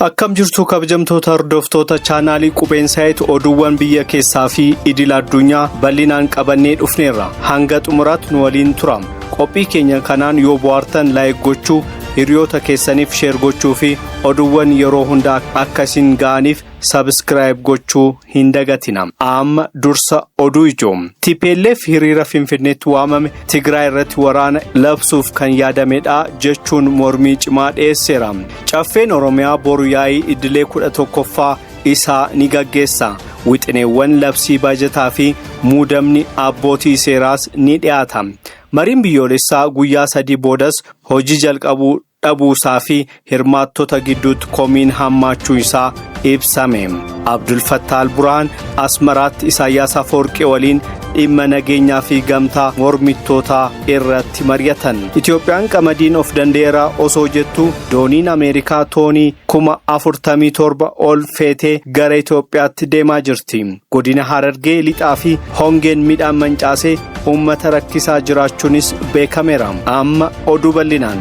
Akkam jirtu kabajamtoota hordoftoota chaanaalii Qubeensaayit oduuwwan biyya keessaa fi idil addunyaa bal'inaan qabannee dhufneerra. Hanga xumuraatti nu waliin turaa. Qophii keenya kanaan yoo bohaartan laayik gochuu, hiriyoota keessaniif sheer gochuu fi oduuwwan yeroo hundaa akkasiin ga'aniif subscribe gochuu hin dagatina. Amma dursa oduu ijoom. TPLF hiriira Finfinneetti waamame Tigraay irratti waraana labsuuf kan yaadamedha jechuun mormii cimaa dhiyeesseera. Caffeen Oromiyaa boru yaa'ii idilee 11ffaa isaa ni gaggeessa. Wixineewwan labsii baajataa fi muudamni abbootii seeraas ni dhiyaata. Mariin biyyoolessaa guyyaa 3 boodas hojii jalqabuu dhabuusaa fi hirmaattota gidduutti komiin hammaachuu isaa ibsame. Abdul Fattah al-Burhaan Asmaraatti Isaayyaas Afwerqii waliin dhimma nageenyaa fi gamtaa mormittootaa irratti mari'atan. Itoophiyaan qamadiin of danda'eera osoo jettu dooniin Ameerikaa toonii 47,000 ol feetee gara Itoophiyaatti deemaa jirti. Godina Harargee lixaa fi hongeen midhaan mancaasee uummata rakkisaa jiraachuunis beekameera. Amma oduu bal'inaan.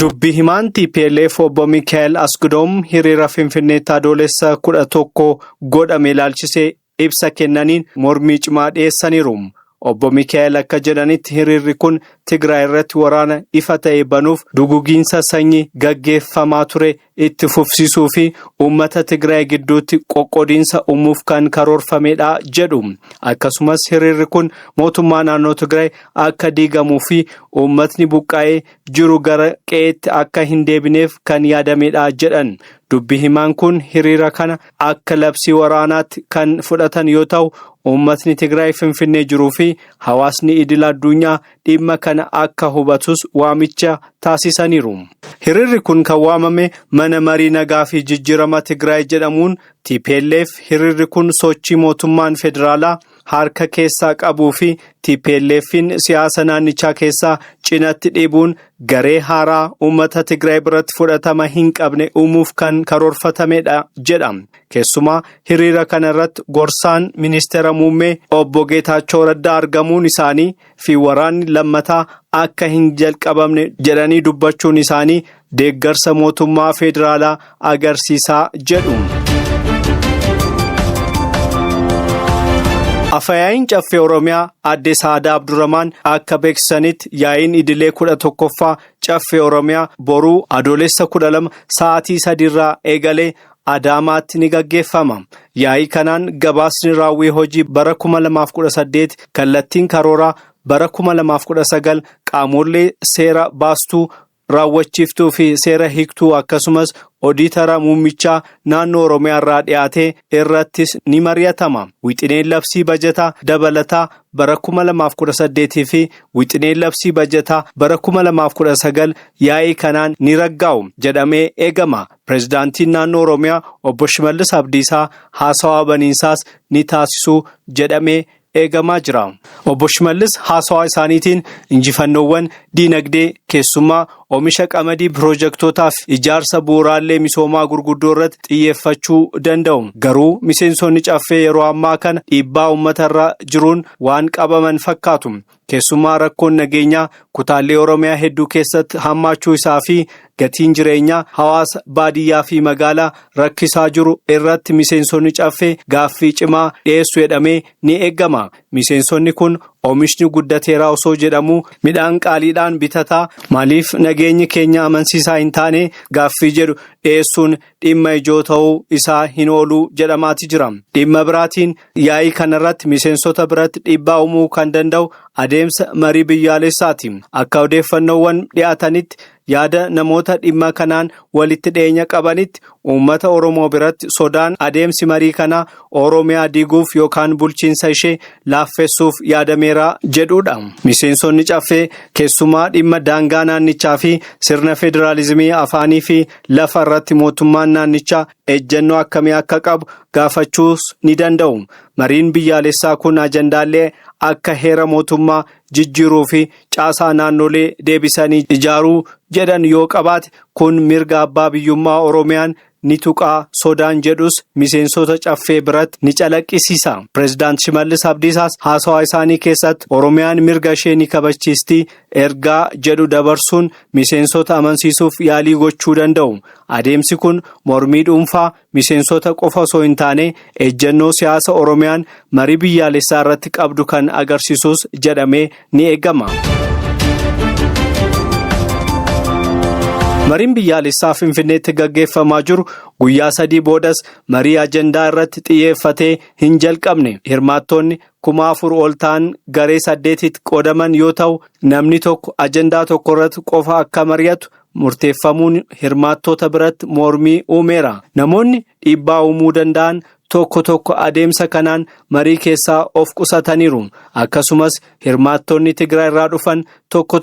Dubbii himaan TPLF obbo Mikaa'el Asgidoom hiriira Finfinneetti adoolessa 11 godhame ilaalchisee ibsa kennaniin mormii cimaa dhiyeessaniiru. Obbo Mikaa'el akka jedhanitti hiriirri kun Tigraay irratti waraana ifa ta'e banuuf dugugiinsa sanyii gaggeeffamaa ture itti fufsiisuu fi uummata Tigraay gidduutti qoqqodiinsa uumuuf kan karoorfamedha jedhu. Akkasumas hiriirri kun mootummaa naannoo Tigraay akka diigamuu fi uummatni buqqa'ee jiru gara qe'eetti akka hin deebineef kan yaadamedha jedhan. Dubbii himaan kun hiriira kana akka labsii waraanaatti kan fudhatan yoo ta'u, uummatni Tigraay Finfinnee jiruu fi hawaasni idil addunyaa dhimma kana akka hubatus waamicha taasisaniiru. Hiriirri kun kan waamame mana marii nagaa fi jijjiirama Tigraay jedhamuun TPLF hiriirri kun sochii mootummaan federaalaa harka keessaa qabuu fi TPLFin siyaasa naannichaa keessaa cinatti dhiibuun garee haaraa uummata Tigraay biratti fudhatama hin qabne uumuuf kan karoorfatamedha jedha. Keessumaa hiriira kana irratti gorsaan ministeera muummee obbo Geetaachoo Raddaa argamuun isaanii fi waraanni lammataa akka hin jalqabamne jedhanii dubbachuun isaanii deeggarsa mootummaa federaalaa agarsiisaa jedhu. Afayaayin Caffee Oromiyaa Aadde Saadaa Abdurrahmaan akka beeksisanitti yaa'iin idilee 11ffaa Caffee Oromiyaa boruu adoolessa 12 sa'aatii 3 irraa eegalee Adaamaatti ni gaggeeffama. Yaa'ii kanaan gabaasni raawwii hojii bara 2018 kallattiin karooraa bara 2019 qaamolee seera baastuu raawwachiiftuu fi seera hiiktuu akkasumas oodiitara muummichaa naannoo Oromiyaa irraa dhiyaate irrattis ni mari'atama. Wixineen labsii bajataa dabalataa bara 2018 fi wixineen labsii bajataa bara 2019 yaa'ii kanaan ni raggaa'u jedhamee eegama. Pireezidaantiin naannoo Oromiyaa obbo Shimallis Abdiisaa haasawaa baniinsaas ni taasisuu jedhamee eegamaa jira. Obbo Shimallis haasawaa isaaniitiin injifannoowwan diinagdee keessumaa oomisha qamadii piroojektootaaf ijaarsa bu'uuraalee misoomaa gurguddoo irratti xiyyeeffachuu danda'u. Garuu miseensonni caffee yeroo ammaa kana dhiibbaa uummata irra jiruun waan qabaman fakkaatu. Keessumaa rakkoon nageenyaa kutaalee Oromiyaa hedduu keessatti hammaachuu isaa fi gatiin jireenyaa hawaasa baadiyyaa fi magaalaa rakkisaa jiru irratti miseensonni caffee gaaffii cimaa dhiyeessu jedhamee ni eegama. Miseensonni kun oomishni guddateera osoo jedhamu midhaan qaaliidhaan bitataa maaliif nageenyi keenya amansiisaa hin taane gaaffii jedhu dhiyeessuun dhimma ijoo ta'uu isaa hin oolu jedhamaati jira. Dhimma biraatiin yaa'ii kanarratti miseensota biratti dhiibbaa uumuu kan danda'u adeemsa marii biyyaalessaati. Akka odeeffannoowwan dhiyaatanitti yaada namoota dhimma kanaan walitti dhiyeenya qabanitti uummata Oromoo biratti sodaan adeemsi marii kana Oromiyaa diiguuf yookaan bulchiinsa ishee laaffessuuf yaadameera jedhudha. Miseensonni caffee keessumaa dhimma daangaa naannichaa fi sirna federaalizimii afaanii fi lafa irratti mootummaan naannichaa ejjennoo akkamii akka qabu gaafachuus ni danda'u. Mariin biyyaalessaa kun ajandaalee akka heera mootummaa jijjiiruu fi caasaa naannolee deebisanii ijaaruu jedhan yoo qabaate kun mirga abbaa biyyummaa Oromiyaan ni tuqaa sodaan jedhus miseensota caffee biratti ni calaqqisiisa. Pireezidaant Shimallis Abdiisaas haasawaa isaanii keessatti Oromiyaan mirga ishee ni kabachiisti ergaa jedhu dabarsuun miseensota amansiisuuf yaalii gochuu danda'u. Adeemsi kun mormii dhuunfaa miseensota qofa osoo hin taane ejjennoo siyaasa Oromiyaan marii biyyaalessaa irratti qabdu kan agarsiisus jedhamee ni eegama. Mariin biyyaalessaa Finfinneetti gaggeeffamaa jiru guyyaa 3 boodas marii ajandaa irratti xiyyeeffatee hin jalqabne. Hirmaattonni 4,000 ol ta'an garee 8tti qoodaman yoo ta'u, namni tokko ajandaa tokko irratti qofa akka mari'atu murteeffamuun hirmaattota biratti mormii uumeera. Namoonni dhiibbaa uumuu danda'an tokko adeemsa kanaan marii keessaa of qusataniiru. Akkasumas hirmaattonni Tigraay irraa dhufan tokko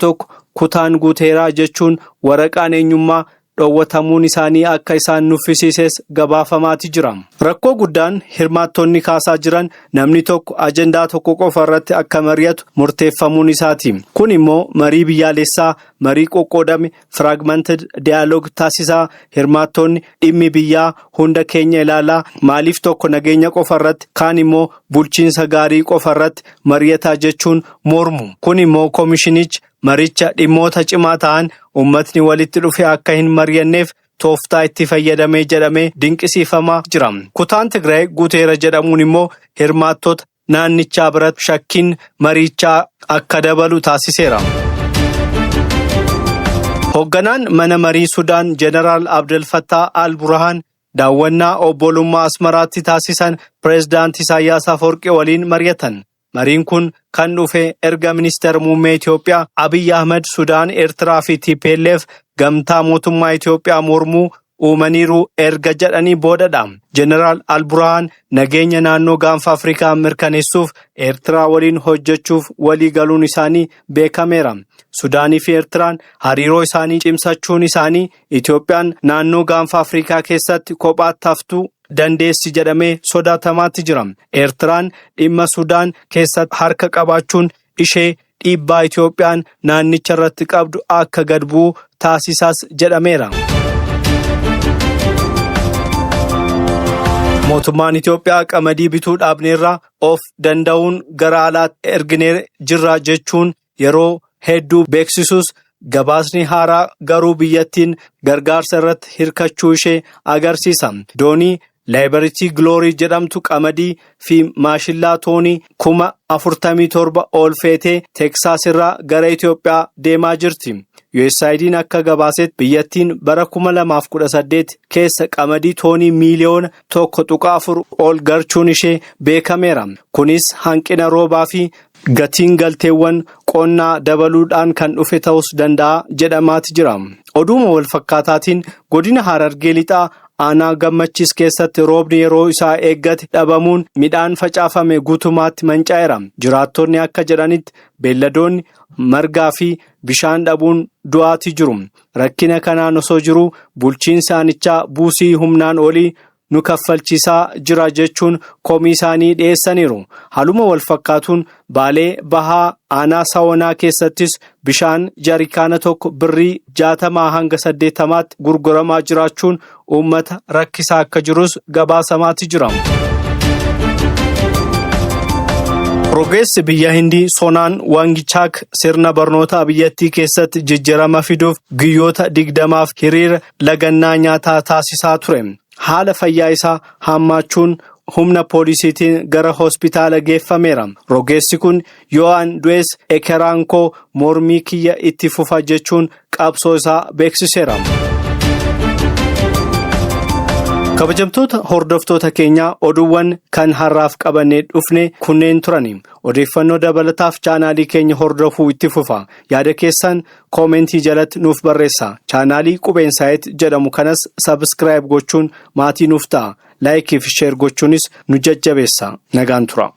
kutaan guuteeraa jechuun waraqaan eenyummaa dhoowwatamuun isaanii akka isaan nuffisiises gabaafamaati jira. Rakkoo guddaan hirmaattonni kaasaa jiran namni tokko ajandaa tokko qofa irratti akka mari'atu murteeffamuun isaati. Kun immoo marii biyyaalessaa marii qoqqoodame fragmented dialogue taasisaa. Hirmaattonni dhimmi biyyaa hunda keenya ilaalaa maaliif tokko nageenya qofa irratti kaan immoo bulchiinsa gaarii qofa irratti mari'ataa jechuun mormu. Kun immoo koomishinichi maricha dhimmoota cimaa ta'an uummatni walitti dhufe akka hin mari'anneef tooftaa itti fayyadamee jedhamee dinqisiifamaa jira. Kutaan Tigraay guuteera jedhamuun immoo hirmaattota naannichaa biratti shakkiin marichaa akka dabalu taasiseera. Hoogganaan mana marii Sudaan Jeneraal Abdel Fattah al-Burhaan daawwannaa obbolummaa Asmaraatti taasisan Pireezidaant Isaayyaas Afwerqii waliin mari'atan. Mariin kun kan dhufe erga ministeera muummee Itoophiyaa Abiy Ahmed Sudaan, Eertiraa fi TPLF gamtaa mootummaa Itoophiyaa mormuu uumaniiru erga jedhanii boodadha. Jeneraal al-Burhaan nageenya naannoo gaanfa Afrikaa mirkaneessuuf Eertiraa waliin hojjechuuf walii galuun isaanii beekameera. Sudaanii fi Eertiraan hariiroo isaanii cimsachuun isaanii Itoophiyaan naannoo gaanfa Afrikaa keessatti kophaatti haftuu dandeessi jedhamee sodaatamaatti jira. Eertiraan dhimma Sudaan keessatti harka qabaachuun ishee dhiibbaa Itoophiyaan naannicha irratti qabdu akka gad bu'u taasisaas jedhameera. Mootummaan Itoophiyaa qamadii bituu dhaabneerraa of danda'uun gara alaatti erginee jirra jechuun yeroo hedduu beeksisus gabaasni haaraa garuu biyyattiin gargaarsa irratti hirkachuu ishee agarsiisa. Doonii Liberty Glory jedhamtu qamadii fi maashillaa toonii 47,000 ol feetee Teksaas irraa gara Itoophiyaa deemaa jirti. USAID'n akka gabaasetti biyyattiin bara 2018 keessa qamadii toonii miiliyoona 1.4 ol galchuun ishee beekameera. Kunis hanqina roobaa fi gatiin galteewwan qonnaa dabaluudhaan kan dhufe ta'us danda'a jedhamaati jira. Oduuma wal fakkaataatiin godina Harargee lixaa aanaa Gammachiis keessatti roobni yeroo isaa eeggate dhabamuun midhaan facaafame guutumaatti manca'eera. Jiraattonni akka jedhanitti beelladoonni margaa fi bishaan dhabuun du'aati jiru. Rakkina kanaan osoo jiru bulchiinsi aanichaa buusii humnaan olii nu kaffalchiisaa jira jechuun komii isaanii dhiyeessaniiru. Haaluma wal fakkaatuun Baalee Bahaa aanaa Saawonaa keessattis bishaan jarikaana tokko birrii 60 hanga 80tti gurguramaa jiraachuun uummata rakkisaa akka jirus gabaasamaatti jira. Rogeessi biyya Hindii Sonaan Wangichaak sirna barnoota biyyattii keessatti jijjiirama fiduuf guyyoota 20f hiriira lagannaa nyaataa taasisaa ture. Haala fayyaa isaa hammaachuun humna poolisiitiin gara hospitaala geeffameera. Rogeessi kun Yo'aan Du'ees Ekerankoo mormii kiyya itti fufa jechuun qabsoo isaa beeksiseera. Kabajamtoota hordoftoota keenyaa oduuwwan kan har'aaf qabannee dhufne kunneen turani. Odeeffannoo dabalataaf chaanaalii keenya hordofuu itti fufa. Yaada keessan koomentii jalatti nuuf barreessa. Chaanaalii Qubeen Saayit jedhamu kanas sabskiraayib gochuun maatii nuuf ta'a. Laayikii fi sheer gochuunis nu jajjabeessa. Nagaan tura.